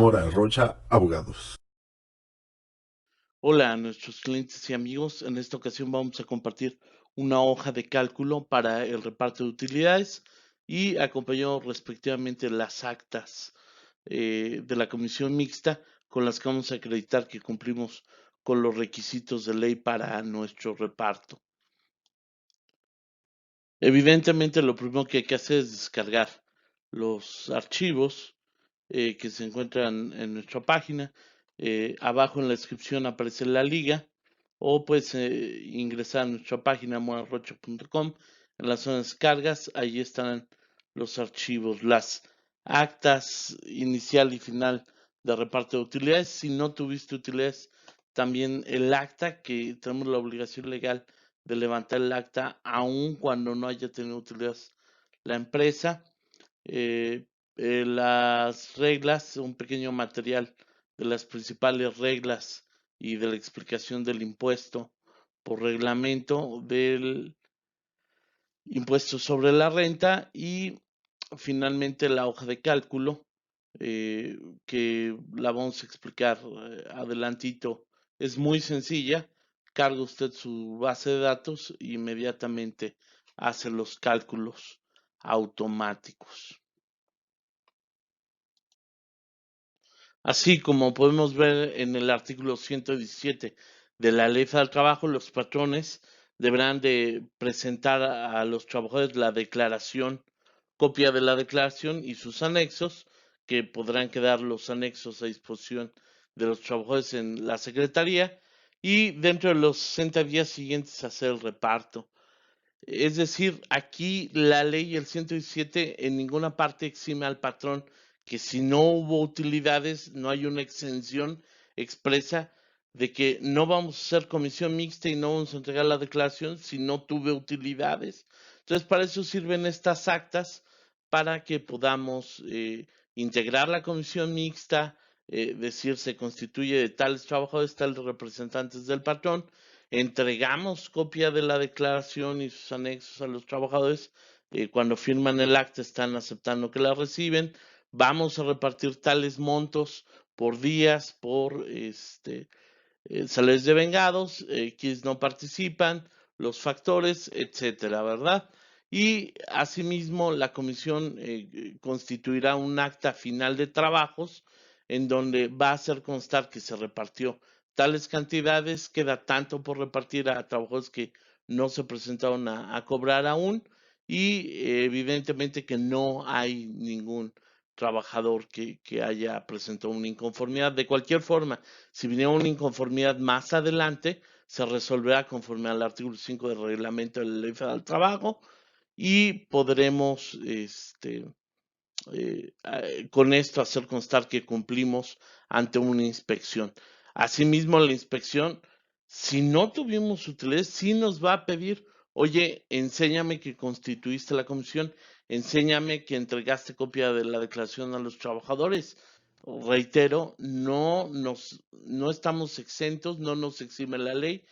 Mora Rocha, abogados. Hola a nuestros clientes y amigos. En esta ocasión vamos a compartir una hoja de cálculo para el reparto de utilidades y acompañado respectivamente las actas de la comisión mixta con las que vamos a acreditar que cumplimos con los requisitos de ley para nuestro reparto. Evidentemente, lo primero que hay que hacer es descargar los archivos que se encuentran en nuestra página. Abajo en la descripción aparece la liga o puedes ingresar a nuestra página morarrocha.com. En la zona de descargas, ahí están los archivos, las actas inicial y final de reparto de utilidades. Si no tuviste utilidades, también el acta, que tenemos la obligación legal de levantar el acta aun cuando no haya tenido utilidades la empresa. Eh, las reglas, un pequeño material de las principales reglas y de la explicación del impuesto por reglamento del impuesto sobre la renta y finalmente la hoja de cálculo que la vamos a explicar adelantito. Es muy sencilla, carga usted su base de datos e inmediatamente hace los cálculos automáticos. Así como podemos ver en el artículo 117 de la Ley Federal del Trabajo, los patrones deberán de presentar a los trabajadores la declaración, copia de la declaración y sus anexos, que podrán quedar los anexos a disposición de los trabajadores en la Secretaría, y dentro de los 60 días siguientes hacer el reparto. Es decir, aquí la ley, el 117, en ninguna parte exime al patrón que si no hubo utilidades, no hay una exención expresa de que no vamos a hacer comisión mixta y no vamos a entregar la declaración si no tuve utilidades. Entonces, para eso sirven estas actas, para que podamos integrar la comisión mixta, decir se constituye de tales trabajadores, tales representantes del patrón. Entregamos copia de la declaración y sus anexos a los trabajadores. Cuando firman el acta están aceptando que la reciben. Vamos a repartir tales montos por días, por salarios de vengados, quienes no participan, los factores, etcétera, ¿verdad? Y asimismo la comisión constituirá un acta final de trabajos en donde va a hacer constar que se repartió tales cantidades, queda tanto por repartir a trabajadores que no se presentaron a cobrar aún y evidentemente que no hay ningún trabajador que haya presentado una inconformidad. De cualquier forma, si viniera una inconformidad más adelante, se resolverá conforme al artículo 5 del reglamento de la Ley Federal del Trabajo y podremos con esto hacer constar que cumplimos ante una inspección. Asimismo, la inspección, si no tuvimos utilidades, sí nos va a pedir, oye, enséñame que constituiste la comisión, enséñame que entregaste copia de la declaración a los trabajadores. Reitero, no estamos exentos, no nos exime la ley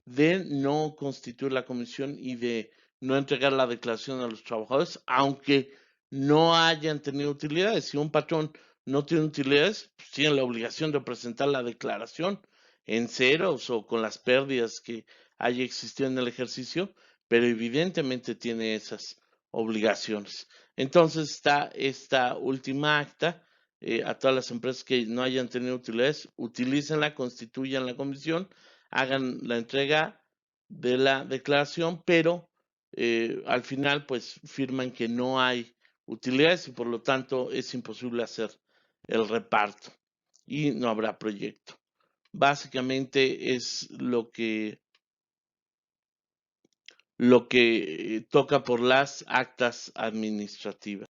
de no constituir la comisión y de no entregar la declaración a los trabajadores, aunque no hayan tenido utilidades. Si un patrón no tiene utilidades, pues tiene la obligación de presentar la declaración en ceros o con las pérdidas que haya existido en el ejercicio, pero evidentemente tiene esas obligaciones. Entonces está esta última acta. A todas las empresas que no hayan tenido utilidades, utilícenla, constituyan la comisión, hagan la entrega de la declaración, pero al final pues firman que no hay utilidades y por lo tanto es imposible hacer el reparto y no habrá proyecto. Básicamente es lo que toca por las actas administrativas.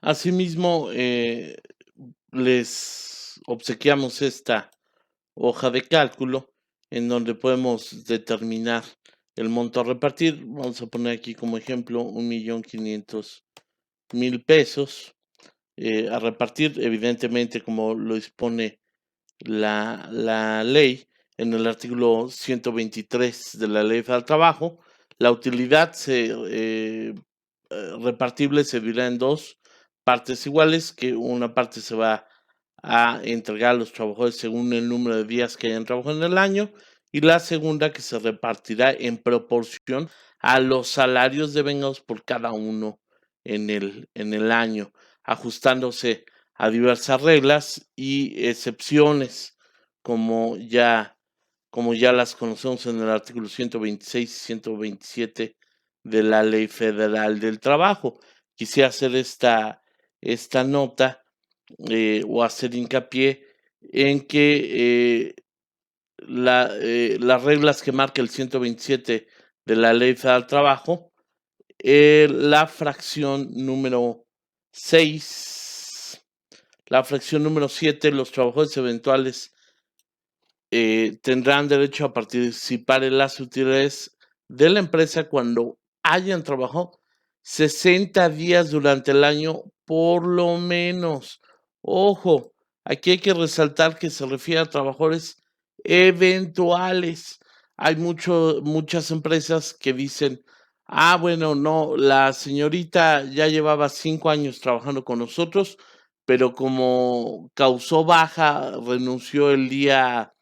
Asimismo, les obsequiamos esta hoja de cálculo en donde podemos determinar el monto a repartir. Vamos a poner aquí como ejemplo 1,500,000 pesos a repartir, evidentemente como lo dispone la ley en el artículo 123 de la Ley Federal del Trabajo. La utilidad repartible se dividirá en dos partes iguales, que una parte se va a entregar a los trabajadores según el número de días que hayan trabajado en el año, y la segunda que se repartirá en proporción a los salarios devengados por cada uno en el año, ajustándose a diversas reglas y excepciones, como ya, como ya las conocemos en el artículo 126 y 127 de la Ley Federal del Trabajo. Quisiera hacer esta nota o hacer hincapié en que las reglas que marca el 127 de la Ley Federal del Trabajo, la fracción número 6, la fracción número 7, los trabajadores eventuales tendrán derecho a participar en las utilidades de la empresa cuando hayan trabajado 60 días durante el año, por lo menos. Ojo, aquí hay que resaltar que se refiere a trabajadores eventuales. Hay muchas empresas que dicen, bueno, no, la señorita ya llevaba 5 años trabajando con nosotros, pero como causó baja, renunció el día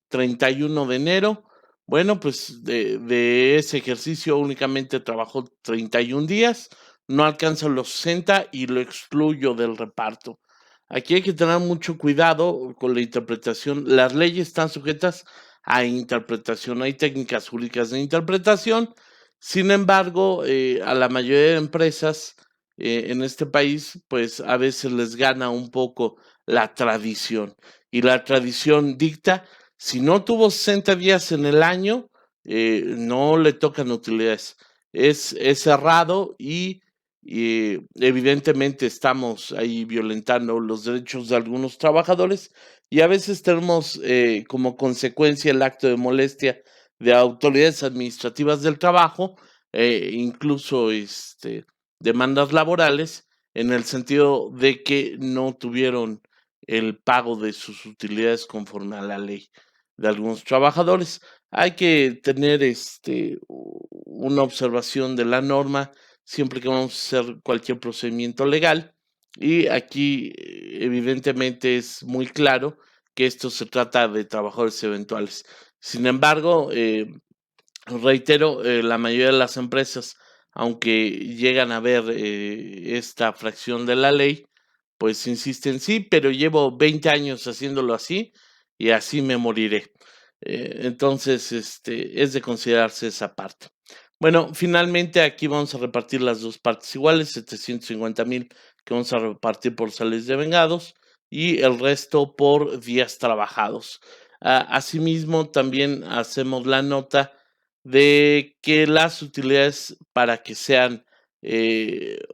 31 de enero. Bueno, pues de ese ejercicio únicamente trabajó 31 días, no alcanza los 60 y lo excluyo del reparto. Aquí hay que tener mucho cuidado con la interpretación. Las leyes están sujetas a interpretación. Hay técnicas jurídicas de interpretación. Sin embargo, a la mayoría de empresas en este país, pues a veces les gana un poco la tradición. Y la tradición dicta si no tuvo 60 días en el año, no le tocan utilidades. Es cerrado y evidentemente estamos ahí violentando los derechos de algunos trabajadores y a veces tenemos como consecuencia el acto de molestia de autoridades administrativas del trabajo, incluso demandas laborales, en el sentido de que no tuvieron el pago de sus utilidades conforme a la ley de algunos trabajadores. Hay que tener una observación de la norma siempre que vamos a hacer cualquier procedimiento legal. Y aquí evidentemente es muy claro que esto se trata de trabajadores eventuales. Sin embargo, reitero, la mayoría de las empresas, aunque llegan a ver esta fracción de la ley, pues insisten, sí, pero llevo 20 años haciéndolo así y así me moriré. Entonces, es de considerarse esa parte. Bueno, finalmente aquí vamos a repartir las dos partes iguales, 750,000 que vamos a repartir por salarios de vengados y el resto por días trabajados. Asimismo, también hacemos la nota de que las utilidades para que sean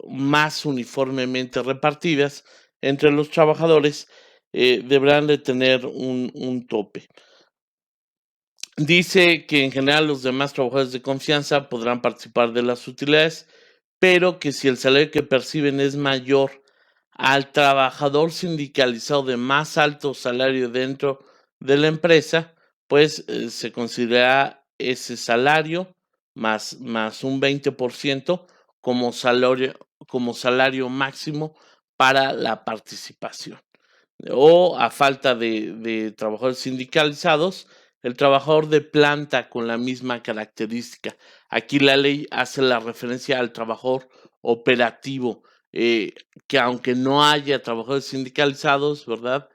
más uniformemente repartidas entre los trabajadores deberán de tener un tope. Dice que en general los demás trabajadores de confianza podrán participar de las utilidades, pero que si el salario que perciben es mayor al trabajador sindicalizado de más alto salario dentro de la empresa, pues se considera ese salario más un 20% como salario máximo para la participación. O a falta de trabajadores sindicalizados, el trabajador de planta con la misma característica. Aquí la ley hace la referencia al trabajador operativo, que aunque no haya trabajadores sindicalizados, ¿verdad?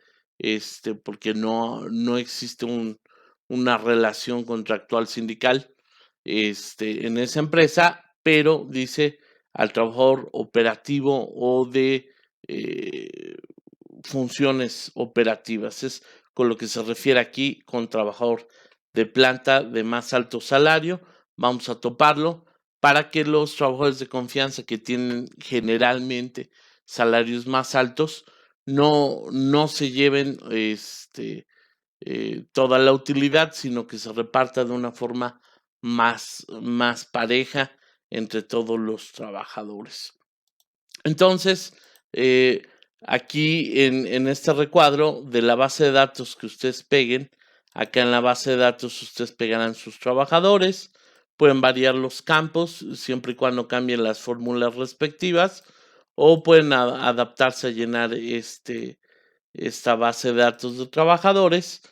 Porque no existe una relación contractual sindical, en esa empresa, pero dice al trabajador operativo o de funciones operativas. Es con lo que se refiere aquí con trabajador de planta de más alto salario. Vamos a toparlo para que los trabajadores de confianza que tienen generalmente salarios más altos no se lleven toda la utilidad, sino que se reparta de una forma más pareja entre todos los trabajadores. Entonces, aquí en este recuadro de la base de datos que ustedes peguen, acá en la base de datos ustedes pegarán sus trabajadores, pueden variar los campos siempre y cuando cambien las fórmulas respectivas, o pueden adaptarse a llenar esta base de datos de trabajadores,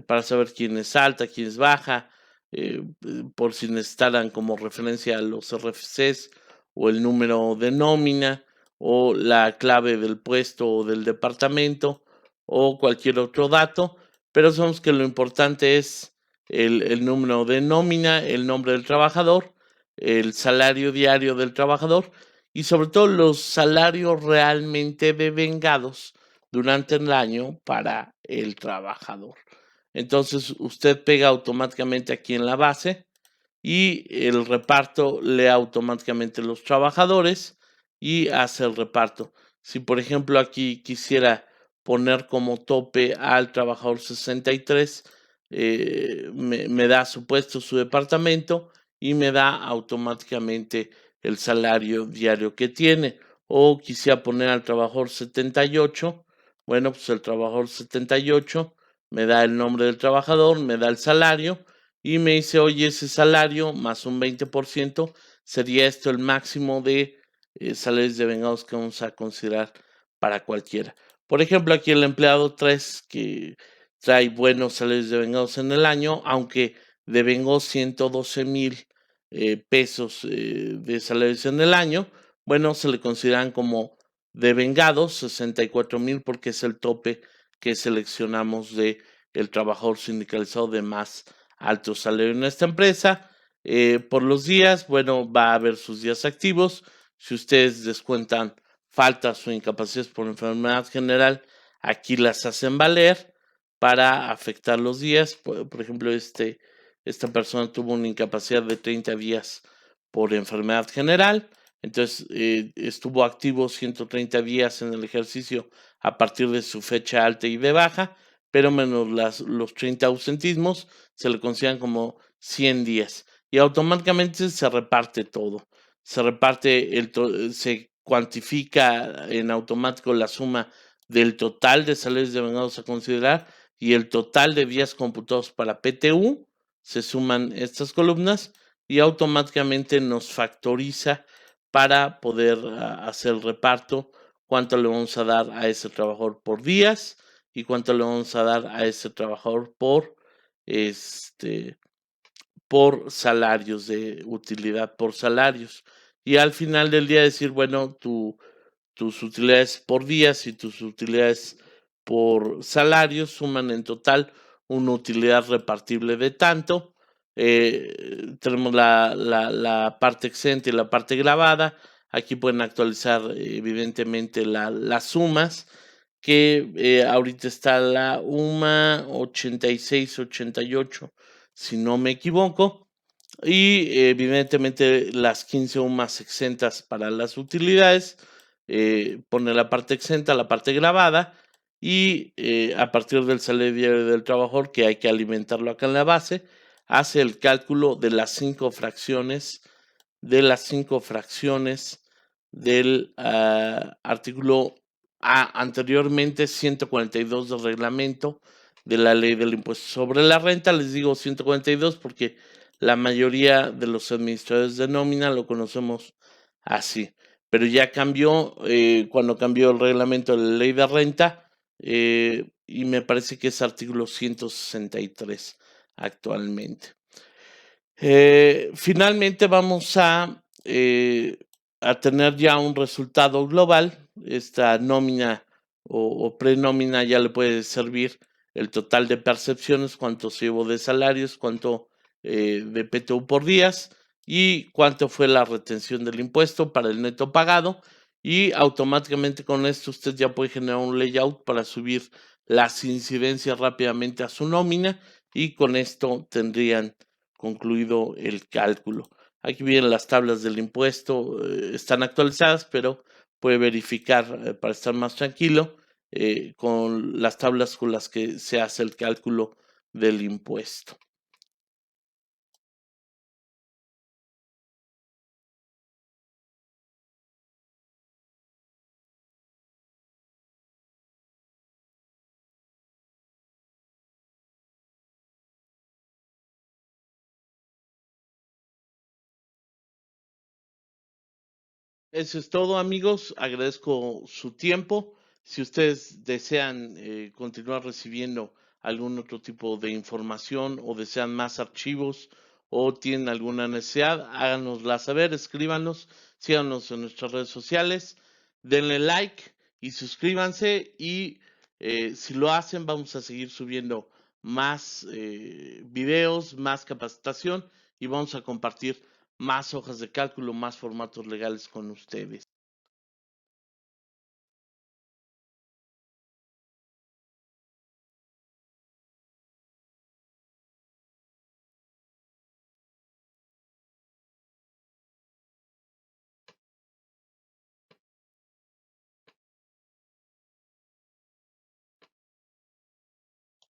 para saber quién es alta, quién es baja, por si necesitaran como referencia a los RFCs o el número de nómina o la clave del puesto o del departamento o cualquier otro dato, pero sabemos que lo importante es el número de nómina, el nombre del trabajador, el salario diario del trabajador y sobre todo los salarios realmente devengados durante el año para el trabajador. Entonces usted pega automáticamente aquí en la base y el reparto lee automáticamente los trabajadores y hace el reparto. Si por ejemplo aquí quisiera poner como tope al trabajador 63, me da su puesto, su departamento y me da automáticamente el salario diario que tiene. O quisiera poner al trabajador 78, bueno, pues el trabajador 78 me da el nombre del trabajador, me da el salario y me dice, oye, ese salario más un 20%, sería esto el máximo de salarios devengados que vamos a considerar para cualquiera. Por ejemplo, aquí el empleado 3 que trae buenos salarios devengados en el año, aunque devengó 112,000 pesos de salarios en el año, bueno, se le consideran como devengados 64,000 porque es el tope que seleccionamos de el trabajador sindicalizado de más alto salario en esta empresa. Por los días, bueno, va a haber sus días activos. Si ustedes descuentan faltas o incapacidades por enfermedad general, aquí las hacen valer para afectar los días. Por ejemplo, esta persona tuvo una incapacidad de 30 días por enfermedad general. Entonces, estuvo activo 130 días en el ejercicio a partir de su fecha alta y de baja, pero menos los 30 ausentismos se le consideran como 100 días y automáticamente se reparte todo. Se reparte, se cuantifica en automático la suma del total de salarios devengados a considerar y el total de días computados para PTU. Se suman estas columnas y automáticamente nos factoriza para poder hacer el reparto, cuánto le vamos a dar a ese trabajador por días y cuánto le vamos a dar a ese trabajador por salarios de utilidad, por salarios. Y al final del día decir, bueno, tus utilidades por días y tus utilidades por salarios suman en total una utilidad repartible de tanto. Tenemos la parte exenta y la parte grabada. Aquí pueden actualizar evidentemente las sumas, que ahorita está la UMA 86-88, si no me equivoco. Y evidentemente las 15 UMAs exentas para las utilidades, pone la parte exenta, la parte grabada y a partir del salario diario del trabajador, que hay que alimentarlo acá en la base, hace el cálculo de las 5 fracciones, del artículo anteriormente 142 del reglamento de la ley del impuesto sobre la renta. Les digo 142 porque la mayoría de los administradores de nómina lo conocemos así, pero ya cambió cuando cambió el reglamento de la ley de renta, y me parece que es artículo 163 actualmente. Finalmente vamos a tener ya un resultado global. Esta nómina o prenómina ya le puede servir el total de percepciones, cuánto se llevó de salarios, cuánto de PTU por días y cuánto fue la retención del impuesto para el neto pagado. Y automáticamente con esto usted ya puede generar un layout para subir las incidencias rápidamente a su nómina y con esto tendrían concluido el cálculo. Aquí vienen las tablas del impuesto, están actualizadas, pero puede verificar para estar más tranquilo con las tablas con las que se hace el cálculo del impuesto. Eso es todo, amigos. Agradezco su tiempo. Si ustedes desean continuar recibiendo algún otro tipo de información o desean más archivos o tienen alguna necesidad, háganosla saber, escríbanos, síganos en nuestras redes sociales, denle like y suscríbanse y si lo hacen vamos a seguir subiendo más videos, más capacitación y vamos a compartir más hojas de cálculo, más formatos legales con ustedes.